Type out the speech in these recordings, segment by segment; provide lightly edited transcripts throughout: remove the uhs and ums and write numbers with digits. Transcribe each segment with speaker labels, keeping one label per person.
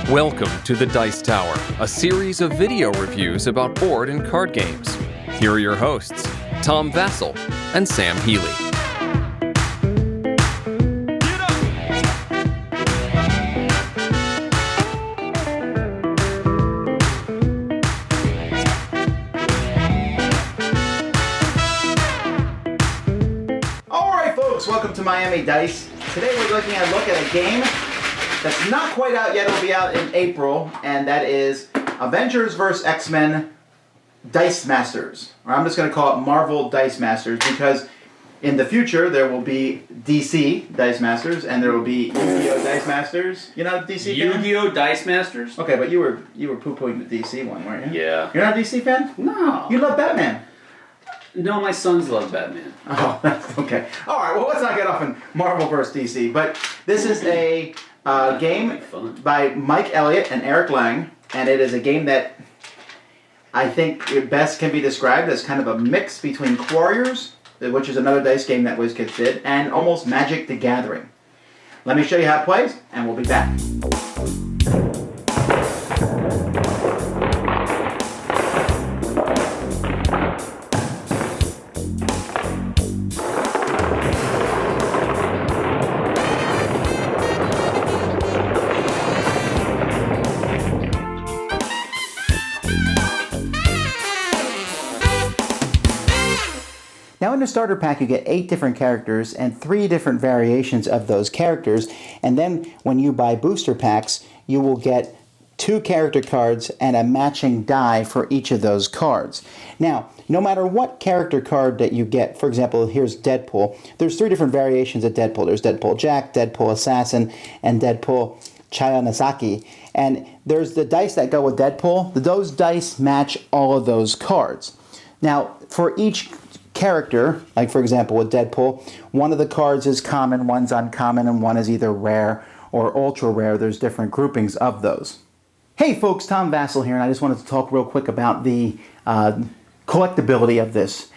Speaker 1: Welcome to the Dice Tower, a series of video reviews about board and card games. Here are your hosts, Tom Vasel and Sam Healey.
Speaker 2: All right, folks, welcome to Miami Dice. Today we're looking at a game that's not quite out yet. It'll be out in April, and that is Avengers vs. X-Men Dice Masters. Or I'm just going to call it Marvel Dice Masters, because in the future there will be DC Dice Masters, and there will be Yu-Gi-Oh! Dice Masters. You're not a DC fan?
Speaker 3: Yu-Gi-Oh! Dice Masters?
Speaker 2: Okay, but you were poo-pooing the DC one, weren't you?
Speaker 3: Yeah.
Speaker 2: You're not a DC fan?
Speaker 3: No.
Speaker 2: You love Batman?
Speaker 3: No, my sons love Batman.
Speaker 2: Oh, that's okay. All right, well, let's not get off on Marvel vs. DC, but this is a game by Mike Elliott and Eric Lang, and it is a game that I think it best can be described as kind of a mix between Quarriors, which is another dice game that Wizkids did, and almost Magic the Gathering. Let me show you how it plays, and we'll be back. Now in the starter pack you get 8 different characters and 3 different variations of those characters, and then when you buy booster packs you will get 2 character cards and a matching die for each of those cards. Now, no matter what character card that you get, for example, here's Deadpool, there's 3 different variations of Deadpool. There's Deadpool Jack, Deadpool Assassin, and Deadpool Chayanasaki. And there's the dice that go with Deadpool. Those dice match all of those cards. Now, for each character, like for example with Deadpool, one of the cards is common, one's uncommon, and one is either rare or ultra rare. There's different groupings of those. Hey folks, Tom Vasel here, and I just wanted to talk real quick about the collectability of this.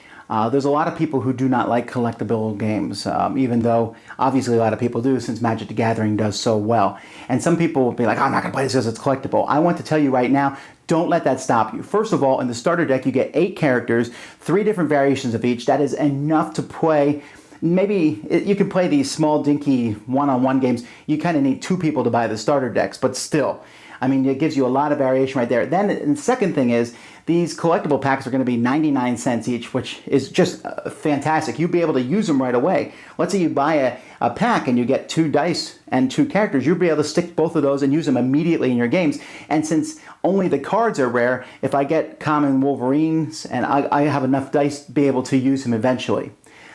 Speaker 2: There's a lot of people who do not like collectible games, even though obviously a lot of people do, since Magic the Gathering does so well. And some people will be like, oh, I'm not going to play this because it's collectible. I want to tell you right now, don't let that stop you. First of all, in the starter deck, you get 8 characters, 3 different variations of each. That is enough to play. Maybe you can play these small, dinky one-on-one games. You kind of need 2 people to buy the starter decks, but still. I mean, it gives you a lot of variation right there. Then the second thing is, these collectible packs are going to be 99 cents each, which is just fantastic. You'll be able to use them right away. Let's say you buy a pack and you get 2 dice and 2 characters. You'll be able to stick both of those and use them immediately in your games. And since only the cards are rare, if I get common Wolverines, and I have enough dice to be able to use them eventually.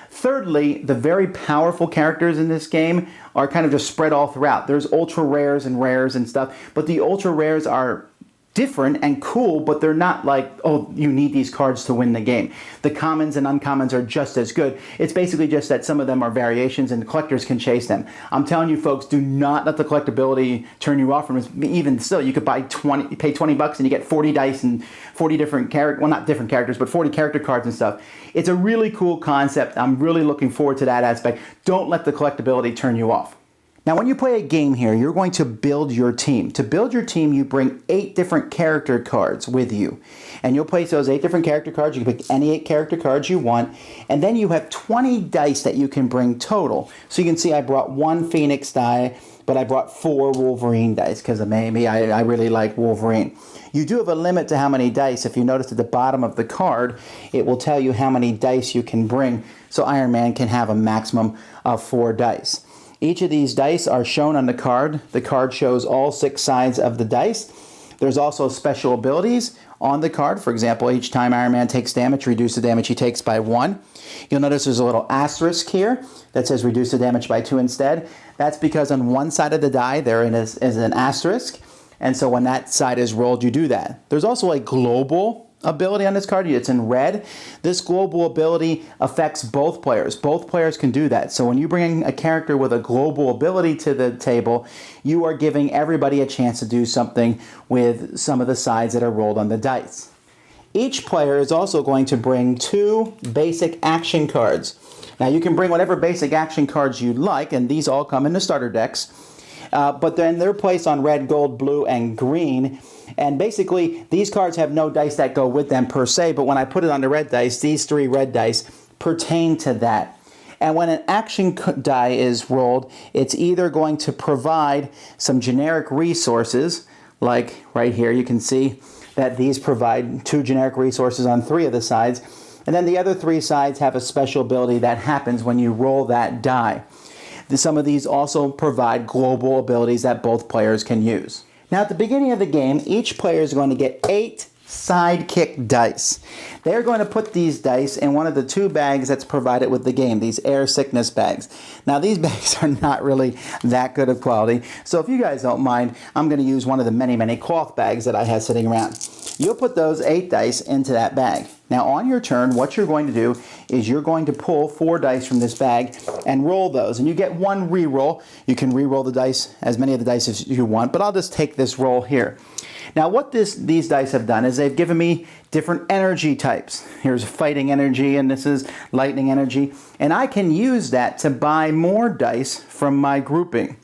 Speaker 2: Thirdly, the very powerful characters in this game are kind of just spread all throughout. There's ultra rares and stuff, but the ultra rares are different and cool, but they're not like, oh, you need these cards to win the game. The commons and uncommons are just as good. It's basically just that some of them are variations and collectors can chase them. I'm telling you folks, do not let the collectability turn you off from it. Even still, you could pay $20 and you get 40 dice and 40 different well, not different characters, but 40 character cards and stuff. It's a really cool concept. I'm really looking forward to that aspect. Don't let the collectability turn you off. Now, when you play a game here, you're going to build your team. To build your team, you bring 8 different character cards with you. And you'll place those 8 different character cards. You can pick any 8 character cards you want. And then you have 20 dice that you can bring total. So you can see I brought 1 Phoenix die, but I brought 4 Wolverine dice because maybe I really like Wolverine. You do have a limit to how many dice. If you notice at the bottom of the card, it will tell you how many dice you can bring. So Iron Man can have a maximum of 4 dice. Each of these dice are shown on the card. The card shows all 6 sides of the dice. There's also special abilities on the card. For example, each time Iron Man takes damage, reduce the damage he takes by 1. You'll notice there's a little asterisk here that says reduce the damage by 2 instead. That's because on one side of the die there is an asterisk, and so when that side is rolled, you do that. There's also a global ability on this card. It's in red. This global ability affects both players. Both players can do that. So when you bring a character with a global ability to the table, you are giving everybody a chance to do something with some of the sides that are rolled on the dice. Each player is also going to bring 2 basic action cards. Now you can bring whatever basic action cards you like, and these all come in the starter decks. but then they're placed on red, gold, blue, and green. And basically, these cards have no dice that go with them per se, but when I put it on the red dice, these 3 red dice pertain to that. And when an action die is rolled, it's either going to provide some generic resources, like right here, you can see that these provide 2 generic resources on 3 of the sides, and then the other 3 sides have a special ability that happens when you roll that die. Some of these also provide global abilities that both players can use. Now at the beginning of the game, each player is going to get 8 sidekick dice. They're going to put these dice in one of the 2 bags that's provided with the game, these air sickness bags. Now these bags are not really that good of quality, so if you guys don't mind, I'm going to use one of the many cloth bags that I have sitting around. You'll put those 8 dice into that bag. Now on your turn, what you're going to do is you're going to pull 4 dice from this bag and roll those. And you get 1 re-roll. You can re-roll the dice, as many of the dice as you want, but I'll just take this roll here. Now what these dice have done is they've given me different energy types. Here's fighting energy and this is lightning energy. And I can use that to buy more dice from my grouping.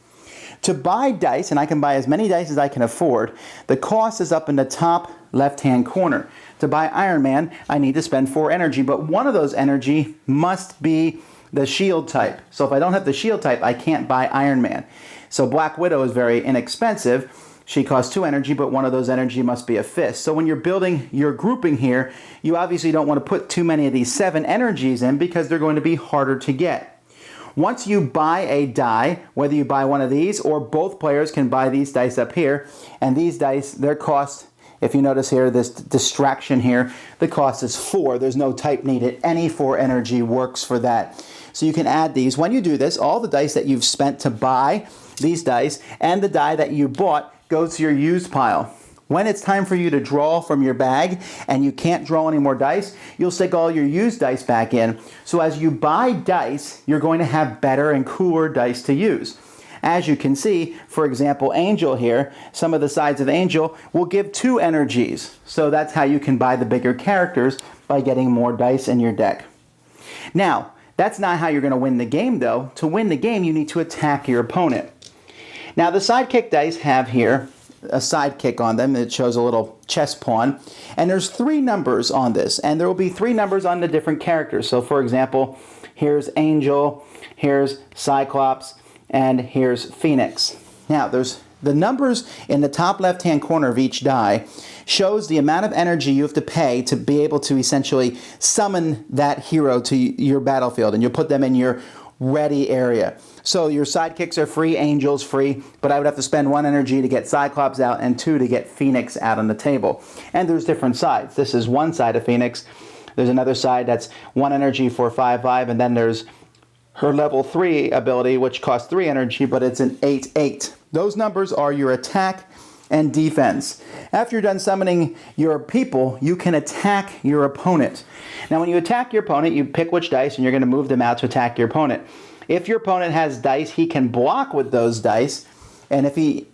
Speaker 2: To buy dice, and I can buy as many dice as I can afford, the cost is up in the top left-hand corner. To buy Iron Man, I need to spend 4 energy, but one of those energy must be the shield type. So if I don't have the shield type, I can't buy Iron Man. So Black Widow is very inexpensive. She costs 2 energy, but one of those energy must be a fist. So when you're building your grouping here, you obviously don't want to put too many of these 7 energies in because they're going to be harder to get. Once you buy a die, whether you buy one of these or both players can buy these dice up here, and these dice, their cost, if you notice here, this distraction here, the cost is 4. There's no type needed. Any 4 energy works for that. So you can add these. When you do this, all the dice that you've spent to buy these dice and the die that you bought goes to your used pile. When it's time for you to draw from your bag and you can't draw any more dice, you'll stick all your used dice back in. So as you buy dice, you're going to have better and cooler dice to use. As you can see, for example, Angel here, some of the sides of Angel will give 2 energies. So that's how you can buy the bigger characters, by getting more dice in your deck. Now, that's not how you're going to win the game though. To win the game, you need to attack your opponent. Now the sidekick dice have here a sidekick on them. It shows a little chess pawn. And there's 3 numbers on this. And there will be 3 numbers on the different characters. So for example, here's Angel, here's Cyclops, and here's Phoenix. Now there's the numbers in the top left-hand corner of each die shows the amount of energy you have to pay to be able to essentially summon that hero to your battlefield. And you'll put them in your ready area. So your sidekicks are free, Angel's free, but I would have to spend 1 energy to get Cyclops out and 2 to get Phoenix out on the table. And there's different sides. This is one side of Phoenix. There's another side that's 1 energy for 5/5, and then there's her level 3 ability, which costs 3 energy, but it's an 8/8. Those numbers are your attack and defense. After you're done summoning your people, you can attack your opponent. Now when you attack your opponent, you pick which dice and you're going to move them out to attack your opponent. If your opponent has dice, he can block with those dice, and if he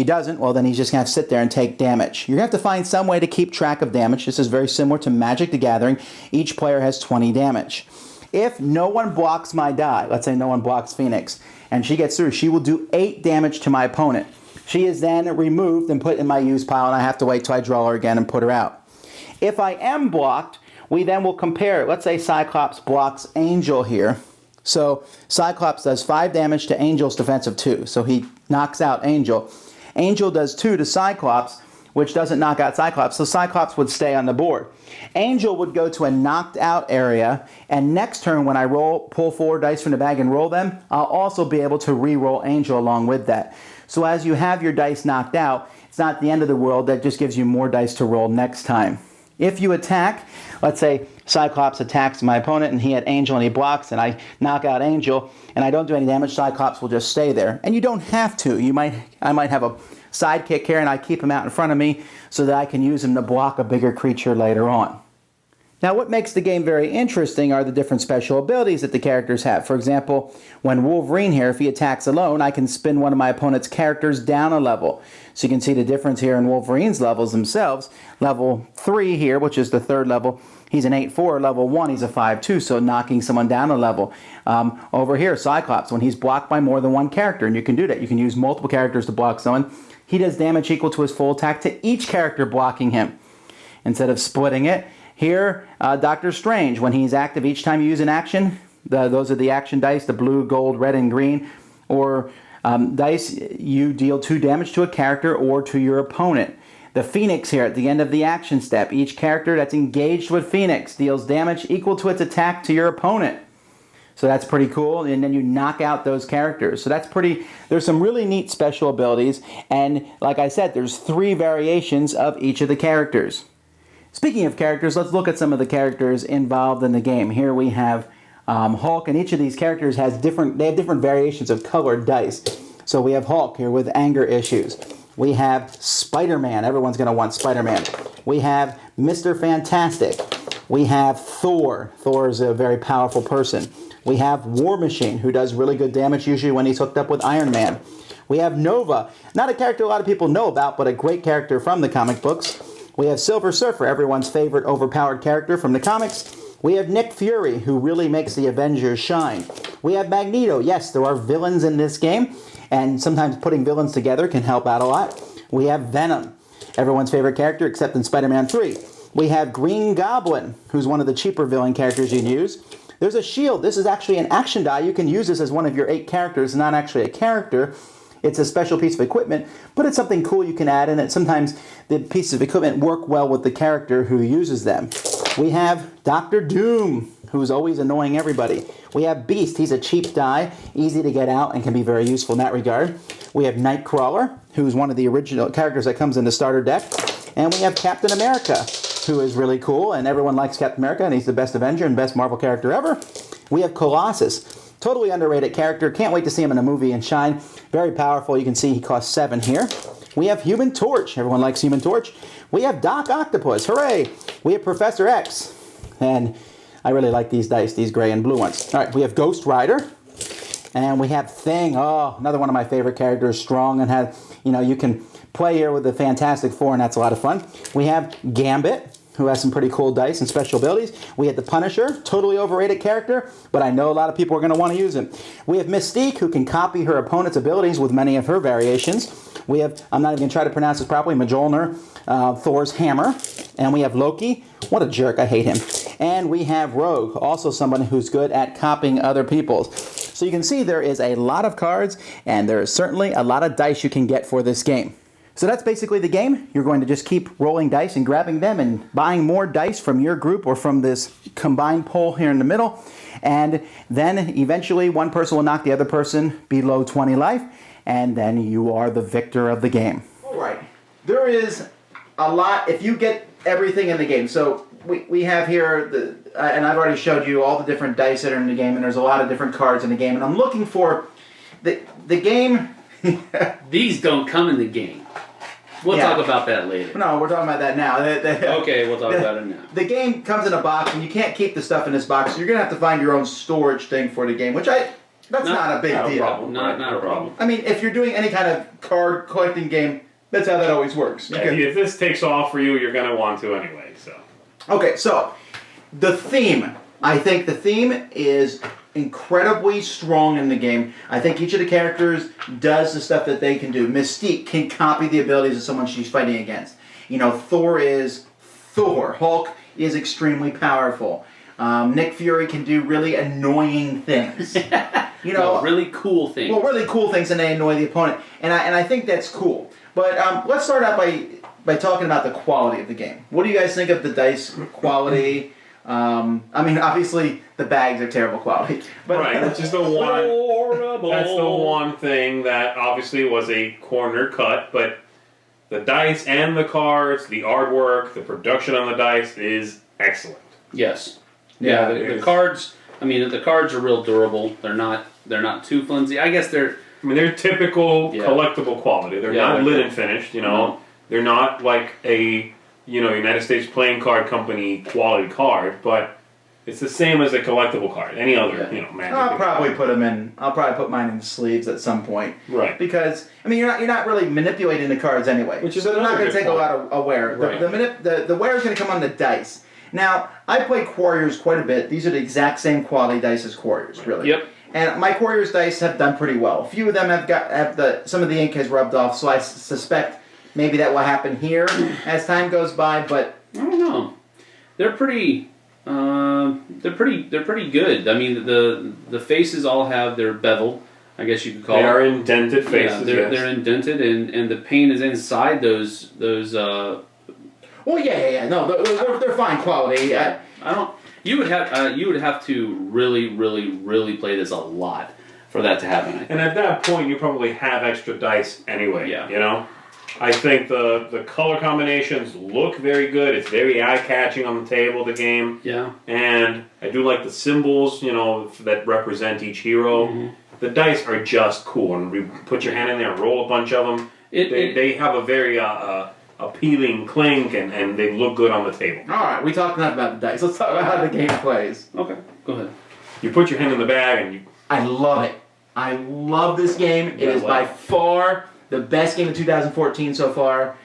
Speaker 2: doesn't, well then he's just going to have to sit there and take damage. You're going to have to find some way to keep track of damage. This is very similar to Magic the Gathering. Each player has 20 damage. If no one blocks my die, let's say no one blocks Phoenix, and she gets through, she will do 8 damage to my opponent. She is then removed and put in my use pile, and I have to wait till I draw her again and put her out. If I am blocked, we then will compare it. Let's say Cyclops blocks Angel here. So Cyclops does 5 damage to Angel's defensive 2. So he knocks out Angel. Angel does 2 to Cyclops, which doesn't knock out Cyclops. So Cyclops would stay on the board. Angel would go to a knocked out area, and next turn when I pull 4 dice from the bag and roll them, I'll also be able to re-roll Angel along with that. So as you have your dice knocked out, it's not the end of the world. That just gives you more dice to roll next time. If you attack, let's say Cyclops attacks my opponent and he had Angel and he blocks and I knock out Angel and I don't do any damage, Cyclops will just stay there. And you don't have to. I might have a sidekick here and I keep him out in front of me so that I can use him to block a bigger creature later on. Now what makes the game very interesting are the different special abilities that the characters have. For example, when Wolverine here, if he attacks alone, I can spin one of my opponent's characters down a level. So you can see the difference here in Wolverine's levels themselves. Level 3 here, which is the 3rd level, He's an 8/4, level 1. He's a 5/2, so knocking someone down a level. Over here, Cyclops, when he's blocked by more than one character, and you can do that. You can use multiple characters to block someone. He does damage equal to his full attack to each character blocking him, instead of splitting it. Here, Doctor Strange, when he's active, each time you use an action, those are the action dice, the blue, gold, red, and green, or dice, you deal 2 damage to a character or to your opponent. The Phoenix here at the end of the action step. Each character that's engaged with Phoenix deals damage equal to its attack to your opponent. So that's pretty cool. And then you knock out those characters. So that's pretty, there's some really neat special abilities. And like I said, there's 3 variations of each of the characters. Speaking of characters, let's look at some of the characters involved in the game. Here we have Hulk, and each of these characters has different variations of colored dice. So we have Hulk here with anger issues. We have Spider-Man. Everyone's going to want Spider-Man. We have Mr. Fantastic. We have Thor. Thor is a very powerful person. We have War Machine, who does really good damage usually when he's hooked up with Iron Man. We have Nova. Not a character a lot of people know about, but a great character from the comic books. We have Silver Surfer, everyone's favorite overpowered character from the comics. We have Nick Fury, who really makes the Avengers shine. We have Magneto. Yes, there are villains in this game, and sometimes putting villains together can help out a lot. We have Venom, everyone's favorite character except in Spider-Man 3. We have Green Goblin, who's one of the cheaper villain characters you'd use. There's a shield. This is actually an action die. You can use this as one of your 8 characters, not actually a character. It's a special piece of equipment, but it's something cool you can add in it. Sometimes the pieces of equipment work well with the character who uses them. We have Dr. Doom, who's always annoying everybody. We have Beast. He's a cheap die, easy to get out, and can be very useful in that regard. We have Nightcrawler, who's one of the original characters that comes in the starter deck. And we have Captain America, who is really cool, and everyone likes Captain America, and he's the best Avenger and best Marvel character ever. We have Colossus, totally underrated character. Can't wait to see him in a movie and shine. Very powerful. You can see he costs 7 here. We have Human Torch. Everyone likes Human Torch. We have Doc Octopus. Hooray! We have Professor X. And I really like these dice, these gray and blue ones. All right, we have Ghost Rider. And we have Thing. Oh, another one of my favorite characters. Strong and have, you can play here with the Fantastic Four, and that's a lot of fun. We have Gambit, who has some pretty cool dice and special abilities. We have the Punisher, totally overrated character, but I know a lot of people are going to want to use him. We have Mystique, who can copy her opponent's abilities with many of her variations. We have, I'm not even going to try to pronounce this properly, Mjolnir, Thor's hammer. And we have Loki. What a jerk, I hate him. And we have Rogue, also someone who's good at copying other people's. So you can see there is a lot of cards, and there is certainly a lot of dice you can get for this game. So that's basically the game. You're going to just keep rolling dice and grabbing them and buying more dice from your group or from this combined pool here in the middle. And then eventually one person will knock the other person below 20 life, and then you are the victor of the game. All right. There is a lot, if you get everything in the game. So we have here, and I've already showed you all the different dice that are in the game, and there's a lot of different cards in the game. And I'm looking for the game.
Speaker 3: These don't come in the game. We'll talk about that later.
Speaker 2: No, we're talking about that now.
Speaker 3: Okay, we'll talk about it now.
Speaker 2: The game comes in a box, and you can't keep the stuff in this box. So you're going to have to find your own storage thing for the game, which that's not a big deal.
Speaker 3: Not a problem.
Speaker 2: I mean, if you're doing any kind of card collecting game, that's how that always works.
Speaker 4: Yeah, if this takes off for you, you're going to want to anyway. So.
Speaker 2: Okay, so the theme. I think the theme is incredibly strong in the game. I think each of the characters does the stuff that they can do. Mystique can copy the abilities of someone she's fighting against. Thor is Thor. Hulk is extremely powerful. Nick Fury can do really annoying things.
Speaker 3: Really cool things.
Speaker 2: Well, really cool things, and they annoy the opponent. And I think that's cool. But let's start out by talking about the quality of the game. What do you guys think of the dice quality? Obviously the bags are terrible quality. But
Speaker 4: right, that's just the one.
Speaker 3: Horrible.
Speaker 4: That's the one thing that obviously was a corner cut, but the dice and the cards, the artwork, the production on the dice is excellent.
Speaker 3: Yes. Yeah. The cards. The cards are real durable. They're not too flimsy. I guess they're.
Speaker 4: They're typical collectible quality. They're not lit and finished.
Speaker 3: No.
Speaker 4: They're not like a United States Playing Card Company quality card, but it's the same as a collectible card. Any other, Magic.
Speaker 2: I'll probably put mine in the sleeves at some point.
Speaker 4: Right.
Speaker 2: Because you're not really manipulating the cards anyway.
Speaker 4: Which is
Speaker 2: so they're not going to take a lot of wear.
Speaker 3: Right.
Speaker 2: The wear is going to come on the dice. Now, I played Quarriors quite a bit. These are the exact same quality dice as Quarriors, really.
Speaker 3: Yep.
Speaker 2: And my Quarriors dice have done pretty well. A few of them some of the ink has rubbed off, so I suspect maybe that will happen here as time goes by. But
Speaker 3: I don't know. They're pretty. They're pretty good. I mean, the faces all have their bevel, I guess you could call it.
Speaker 4: They are indented faces.
Speaker 3: Yeah, they're indented, and the paint is inside those.
Speaker 2: Well, yeah. No, they're fine quality.
Speaker 3: I don't. You would have to really play this a lot for that to happen. I think.
Speaker 4: And at that point, you probably have extra dice anyway.
Speaker 3: Yeah.
Speaker 4: You know, I think the color combinations look very good. It's very eye catching on the table. The game.
Speaker 3: Yeah.
Speaker 4: And I do like the symbols, you know, that represent each hero. Mm-hmm. The dice are just cool, and you put your hand in there and roll a bunch of them. They have a very appealing clink, and they look good on the table.
Speaker 2: All right, we talked enough about the dice. Let's talk about how the game plays.
Speaker 3: Okay, go ahead.
Speaker 4: You put your hand in the bag, and you...
Speaker 2: I love it. I love this game. It is by far the best game of 2014 so far.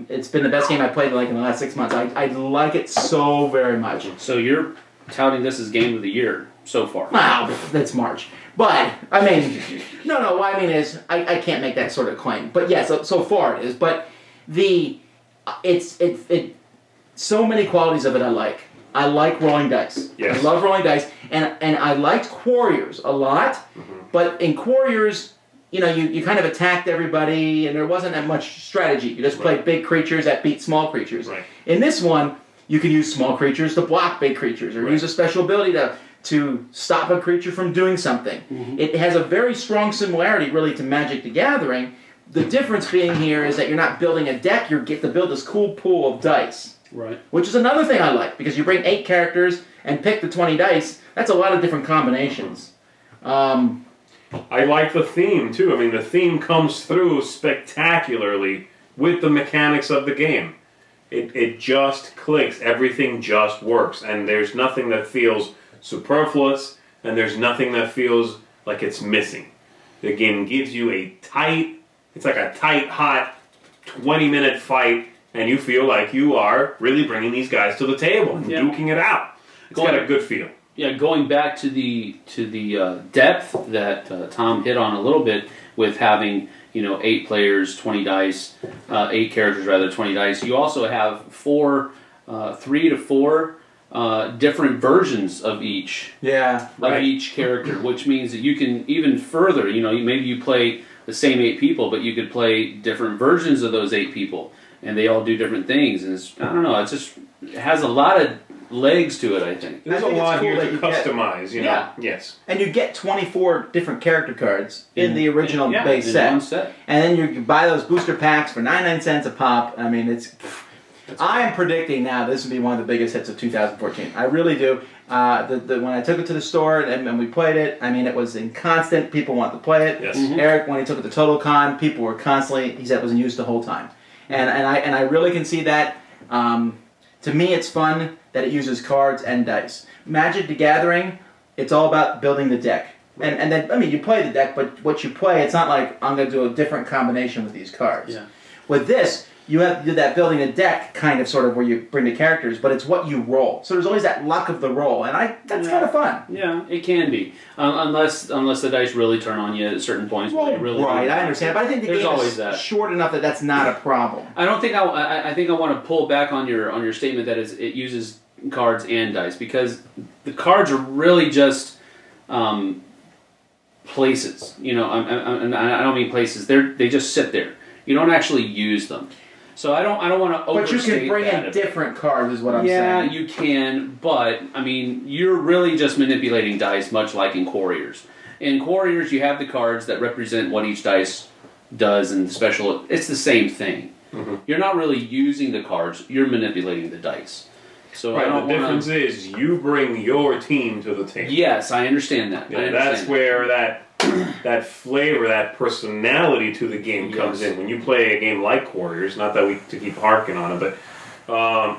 Speaker 2: It's been the best game I've played in the last 6 months. I like it so very much.
Speaker 3: So you're touting this as game of the year so far?
Speaker 2: Wow, that's March. But, I mean, no, what I mean is, I can't make that sort of claim. But yes, so far it is. But so many qualities of it I like. I like rolling dice.
Speaker 4: Yes.
Speaker 2: I love rolling dice. And I liked Quarriors a lot. Mm-hmm. But in Quarriors, you kind of attacked everybody, and there wasn't that much strategy. You just played big creatures that beat small creatures.
Speaker 4: Right.
Speaker 2: In this one, you can use small creatures to block big creatures, or use a special ability to stop a creature from doing something. Mm-hmm. It has a very strong similarity, really, to Magic the Gathering. The difference being here is that you're not building a deck, you get to build this cool pool of dice.
Speaker 3: Right.
Speaker 2: Which is another thing I like, because you bring 8 characters and pick the 20 dice, that's a lot of different combinations.
Speaker 4: I like the theme, too. I mean, the theme comes through spectacularly with the mechanics of the game. It just clicks. Everything just works. And there's nothing that feels superfluous, and there's nothing that feels like it's missing. The game gives you it's like a tight, hot 20-minute fight, and you feel like you are really bringing these guys to the table and duking it out. It's got a good feel.
Speaker 3: Yeah, going back to the depth that Tom hit on a little bit with having 8 players, 20 dice, 8 characters rather, 20 dice. You also have 3 to 4 different versions of each.
Speaker 2: Yeah, right.
Speaker 3: Of each character, which means that you can even further. Maybe you play the same 8 people, but you could play different versions of those 8 people, and they all do different things. And I don't know. It has a lot of legs to it, I think.
Speaker 4: There's a lot here to customize,
Speaker 2: Yeah.
Speaker 4: Yes.
Speaker 2: And you get 24 different character cards in the original base
Speaker 3: in
Speaker 2: set.
Speaker 3: one set.
Speaker 2: And then you can buy those booster packs for 99 cents a pop. I mean, I'm predicting now this will be one of the biggest hits of 2014. I really do. When I took it to the store and we played it, I mean, it was in constant. People wanted to play it.
Speaker 4: Yes.
Speaker 2: Mm-hmm. Eric, when he took it to TotalCon, people were constantly, he said it was in use the whole time. And I really can see that. To me, it's fun that it uses cards and dice. Magic the Gathering, it's all about building the deck. And then, I mean, you play the deck, but what you play, it's not like I'm going to do a different combination with these cards.
Speaker 3: Yeah.
Speaker 2: With this, you have to do that building a deck kind of sort of where you bring the characters, but it's what you roll. So there's always that luck of the roll, and that's kind of fun.
Speaker 3: Yeah, it can be. Unless the dice really turn on you at certain points.
Speaker 2: Well,
Speaker 3: really
Speaker 2: right, I understand. But I think the game is short enough that that's not a problem.
Speaker 3: I don't think I think I want to pull back on your statement that it uses cards and dice, because the cards are really just places. I don't mean places. They just sit there. You don't actually use them. So I don't want to overstate that.
Speaker 2: But you can bring in different cards, is what I'm saying.
Speaker 3: Yeah, you can, but I mean, you're really just manipulating dice, much like in Quarriors. In Quarriors, you have the cards that represent what each dice does and special. It's the same thing. Mm-hmm. You're not really using the cards; you're manipulating the dice. So
Speaker 4: the difference is you bring your team to the table.
Speaker 3: Yes, I understand that.
Speaker 4: Yeah, that's where that flavor, that personality to the game comes in. When you play a game like Quarriors, not that to keep harking on it, but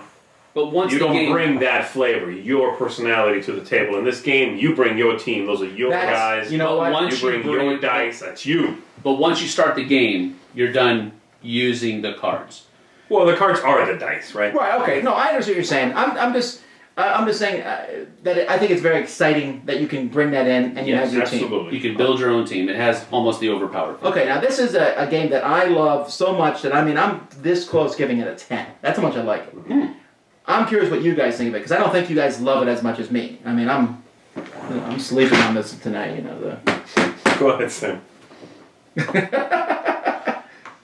Speaker 3: once
Speaker 4: you don't bring that flavor, your personality to the table. In this game, you bring your team. Those are your guys.
Speaker 2: You know what?
Speaker 4: You bring your dice. That's you.
Speaker 3: But once you start the game, you're done using the cards.
Speaker 4: Well, the cards are the dice, right?
Speaker 2: Right. Okay. No, I understand what you're saying. I'm just saying that I think it's very exciting that you can bring that in and you have your team.
Speaker 3: You can build your own team. It has almost the overpowered.
Speaker 2: Okay, now this is a game that I love so much that I'm this close giving it a 10. That's how much I like it.
Speaker 3: Mm-hmm.
Speaker 2: I'm curious what you guys think of it because I don't think you guys love it as much as me. I mean, I'm sleeping on this tonight.
Speaker 4: Go ahead, Sam.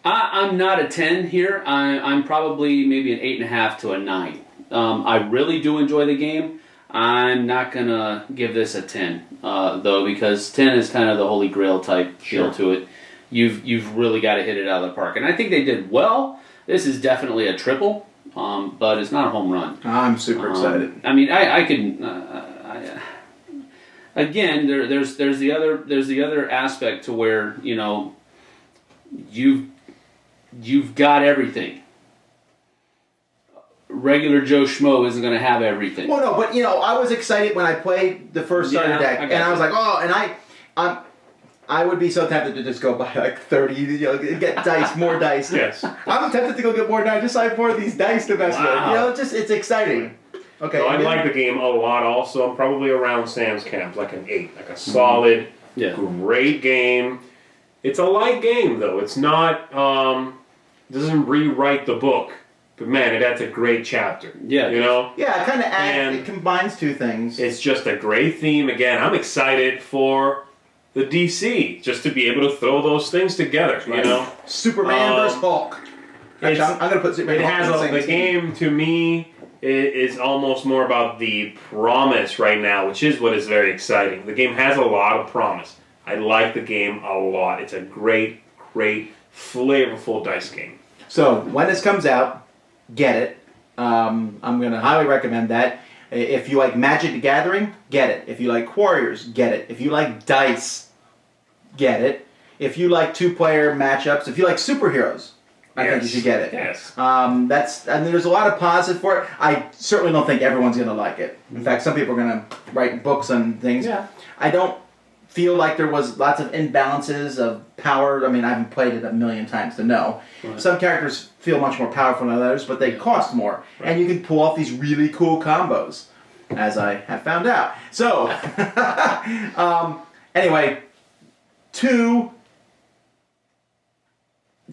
Speaker 3: I'm not a 10 here. I'm probably maybe an 8.5 to a 9. I really do enjoy the game. I'm not gonna give this a 10 though, because 10 is kind of the holy grail type feel to it. You've really got to hit it out of the park, and I think they did well. This is definitely a triple, but it's not a home run.
Speaker 2: I'm super excited.
Speaker 3: I mean, I can. Again, there's the other aspect to where you've got everything. Regular Joe Schmo isn't going to have everything.
Speaker 2: Well, no, but I was excited when I played the first starter deck, and I was like, oh, and I would be so tempted to just go buy like 30, get dice, more dice.
Speaker 4: Yes.
Speaker 2: I'm tempted to go get more dice, just like more of these dice to mess with. It's exciting. Okay.
Speaker 4: So I like the game a lot. Also, I'm probably around Sam's camp, like an 8, like a solid, great game. It's a light game though. It's not doesn't rewrite the book. But man, that's a great chapter.
Speaker 2: Yeah. Yeah, it kind of adds, it combines two things.
Speaker 4: It's just a great theme. Again, I'm excited for the DC, just to be able to throw those things together,
Speaker 2: Superman versus Hulk. Actually, I'm going to put Superman
Speaker 4: and Hulk in the game, to me, is almost more about the promise right now, which is what is very exciting. The game has a lot of promise. I like the game a lot. It's a great, great, flavorful dice game.
Speaker 2: So, when this comes out, get it. I'm going to highly recommend that. If you like Magic the Gathering, get it. If you like Warriors, get it. If you like dice, get it. If you like two-player matchups, if you like superheroes, I think you should get it.
Speaker 4: Yes.
Speaker 2: There's a lot of positive for it. I certainly don't think everyone's going to like it. In fact, some people are going to write books on things.
Speaker 3: Yeah.
Speaker 2: I don't feel like there was lots of imbalances of power. I mean, I haven't played it a million times to know. Right. Some characters feel much more powerful than others, but they cost more. Right. And you can pull off these really cool combos, as I have found out. So, anyway, 2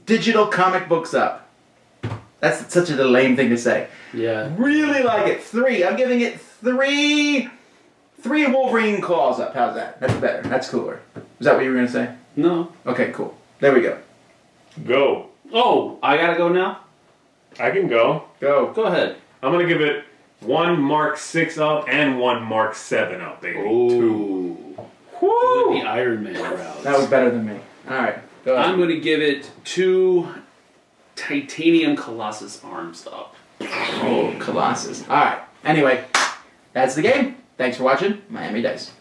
Speaker 2: digital comic books up. That's such a lame thing to say.
Speaker 3: Yeah.
Speaker 2: Really like it. 3. I'm giving it 3 Wolverine claws up. How's that? That's better. That's cooler. Is that what you were going to say?
Speaker 3: No.
Speaker 2: Okay, cool. There we go.
Speaker 4: Go.
Speaker 3: Oh, I got to go now?
Speaker 4: I can go.
Speaker 2: Go.
Speaker 3: Go ahead.
Speaker 4: I'm going to give it 1 Mark 6 up and 1 Mark 7 up, baby.
Speaker 3: Ooh.
Speaker 4: Woo!
Speaker 3: The Iron Man route.
Speaker 2: That was better than me. All right. Go ahead.
Speaker 3: I'm going to give it 2 Titanium Colossus arms up.
Speaker 2: Oh, Colossus. All right. Anyway, that's the game. Thanks for watching Miami Dice.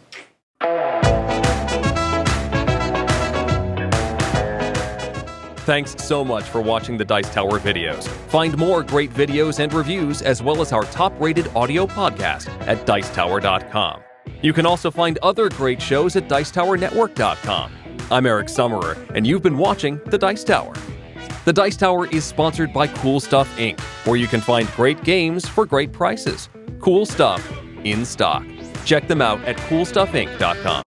Speaker 1: Thanks so much for watching the Dice Tower videos. Find more great videos and reviews, as well as our top-rated audio podcast at Dicetower.com. You can also find other great shows at Dicetowernetwork.com. I'm Eric Summerer, and you've been watching The Dice Tower. The Dice Tower is sponsored by Cool Stuff Inc., where you can find great games for great prices. Cool stuff in stock. Check them out at CoolStuffInc.com.